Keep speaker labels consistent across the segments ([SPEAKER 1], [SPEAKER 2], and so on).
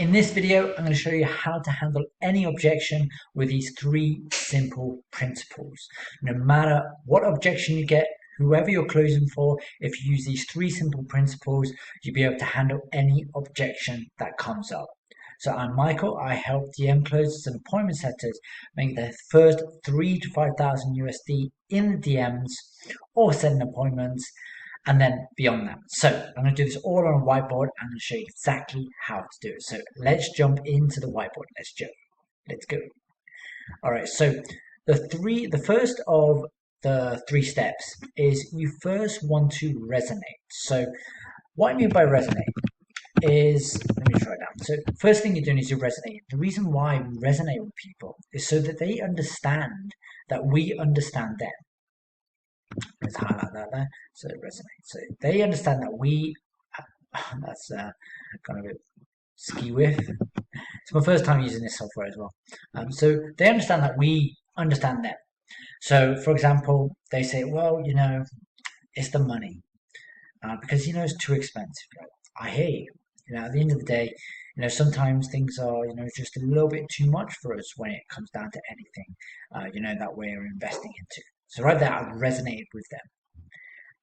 [SPEAKER 1] In this video, I'm going to show you how to handle any objection with these three simple principles. No matter what objection you get, whoever you're closing for, if you use these three simple principles, you'll be able to handle any objection that comes up. So I'm Michael. I help DM closers and appointment setters make their first 3 to 5,000 USD in the DMs or setting appointments, and then beyond that. So I'm going to do this all on a whiteboard. I'm going to show you exactly how to do it. So let's jump into the whiteboard. Let's go. All right. So the first of the three steps is you first want to resonate. So what I mean by resonate is, let me try it down. So first thing you're doing is you resonate. The reason why we resonate with people is so that they understand that we understand them. Let's highlight that there, so it resonates. So they understand that we, that's kind of a ski whiff. It's my first time using this software as well. So they understand that we understand them. So for example, they say, well, it's the money, because, it's too expensive. I hear you. At the end of the day, sometimes things are, just a little bit too much for us when it comes down to anything, that we're investing into. So right there, I've resonated with them.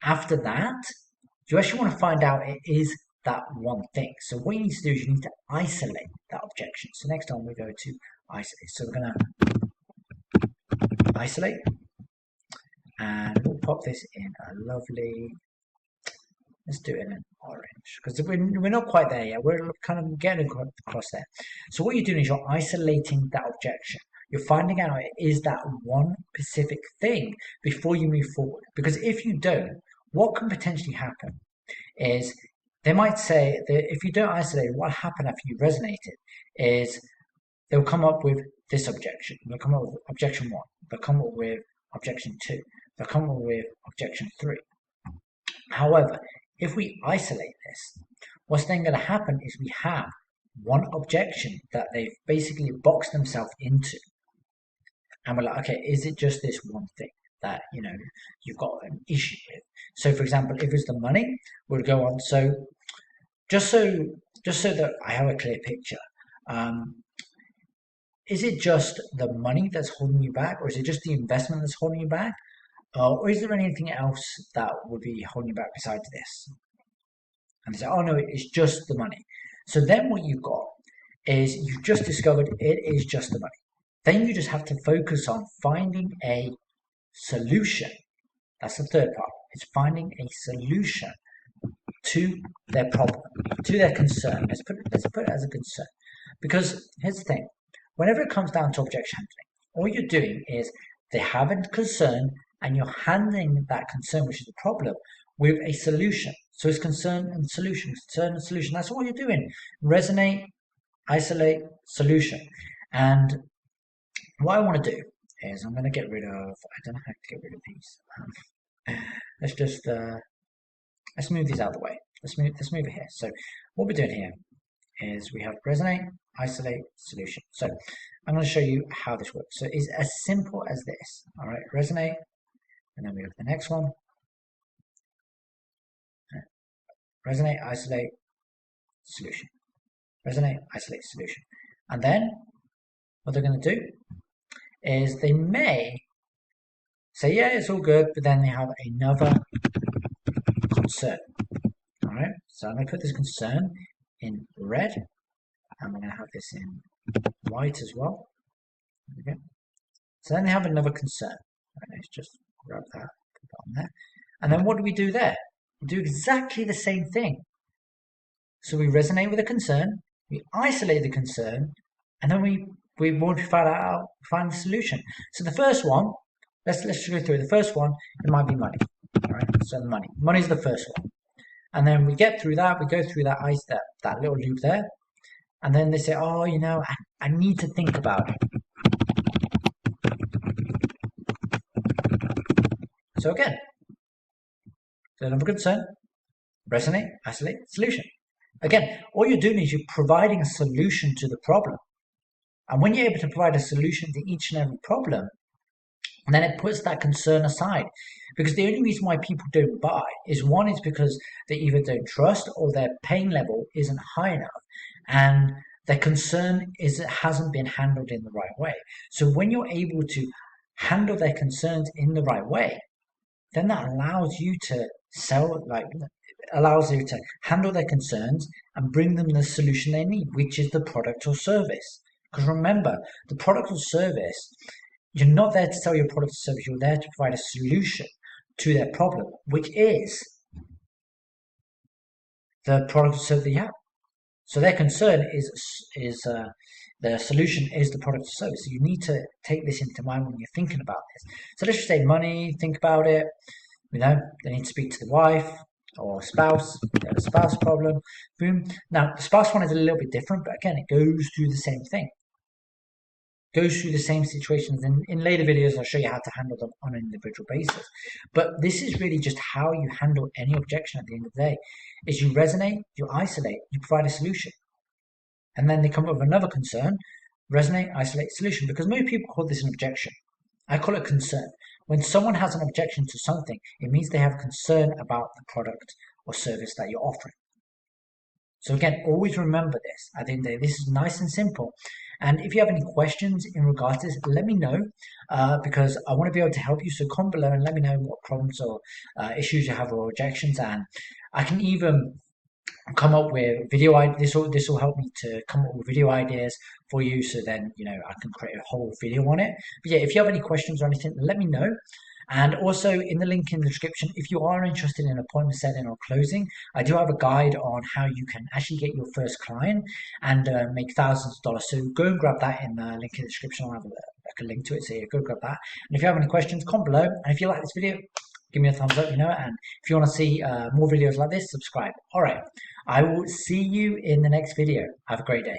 [SPEAKER 1] After that, you actually want to find out it is that one thing. So what you need to do is you need to isolate that objection. So next time we go to isolate. So we're going to isolate, and we'll pop this in a lovely, let's do it in an orange, because we're not quite there yet. We're kind of getting across there. So what you're doing is you're isolating that objection. You're finding out it is that one specific thing before you move forward. Because if you don't, what can potentially happen is they might say that if you don't isolate it, what happened after you resonate it is they'll come up with this objection. They'll come up with objection 1. They'll come up with objection 2. They'll come up with objection 3. However, if we isolate this, what's then going to happen is we have one objection that they've basically boxed themselves into. And we're like, okay, is it just this one thing that, you've got an issue with? So for example, if it's the money, we'll go on. So just so that I have a clear picture, is it just the money that's holding you back, or is it just the investment that's holding you back? Or is there anything else that would be holding you back besides this? And they say, oh no, it's just the money. So then what you've got is you've just discovered it is just the money. Then you just have to focus on finding a solution. That's the third part. It's finding a solution to their problem, to their concern. Let's put it as a concern. Because here's the thing. Whenever it comes down to objection handling, all you're doing is they have a concern and you're handling that concern, which is the problem, with a solution. So it's concern and solution, concern and solution. That's all you're doing. Resonate, isolate, solution. And what I want to do is I'm going to get rid of, I don't know how to get rid of these. Let's just, let's move these out of the way. Let's move it here. So what we're doing here is we have resonate, isolate, solution. So I'm going to show you how this works. So it's as simple as this. All right, resonate, and then we have the next one. Resonate, isolate, solution. Resonate, isolate, solution. And then what they're going to do is they may say, yeah, it's all good, but then they have another concern. All right, so I'm going to put this concern in red, and we're going to have this in white as well. Okay. So then they have another concern. Right, let's just grab that, put that on there. And then what do we do there? We do exactly the same thing. So we resonate with a concern, we isolate the concern, and then we want to find the solution. So the first one, let's go through it. The first one, it might be money. All right, so money is the first one. And then we get through that, we go through that little loop there. And then they say, oh, I need to think about it. So again, so another concern, resonate, isolate, solution. Again, all you're doing is you're providing a solution to the problem. And when you're able to provide a solution to each and every problem, then it puts that concern aside. Because the only reason why people don't buy is, one, is because they either don't trust or their pain level isn't high enough. And Their concern is it hasn't been handled in the right way. So when you're able to handle their concerns in the right way, then that allows you to allows you to handle their concerns and bring them the solution they need, which is the product or service. Because remember, the product or service, you're not there to sell your product or service, you're there to provide a solution to their problem, which is the product or service that you have. So their concern is the solution is the product or service. So you need to take this into mind when you're thinking about this. So let's just say money, think about it. They need to speak to the wife or spouse. They have a spouse problem. Boom. Now, the spouse one is a little bit different, but again, it goes through the same thing. Goes through the same situations. And in later videos, I'll show you how to handle them on an individual basis. But this is really just how you handle any objection at the end of the day. Is you resonate, you isolate, you provide a solution. And then they come up with another concern, resonate, isolate, solution. Because most people call this an objection. I call it concern. When someone has an objection to something, it means they have concern about the product or service that you're offering. So again, always remember this. I think that this is nice and simple. And if you have any questions in regards to this, let me know because I want to be able to help you. So comment below and let me know what problems or issues you have or objections. And I can even come up with video ideas. This will help me to come up with video ideas for you. So then, I can create a whole video on it. But yeah, if you have any questions or anything, let me know. And also in the link in the description, if you are interested in appointment setting or closing, I do have a guide on how you can actually get your first client and make thousands of dollars. So go and grab that in the link in the description. I'll have a link to it. So yeah, go grab that. And if you have any questions, comment below. And if you like this video, give me a thumbs up, and if you want to see more videos like this, subscribe. All right, I will see you in the next video. Have a great day.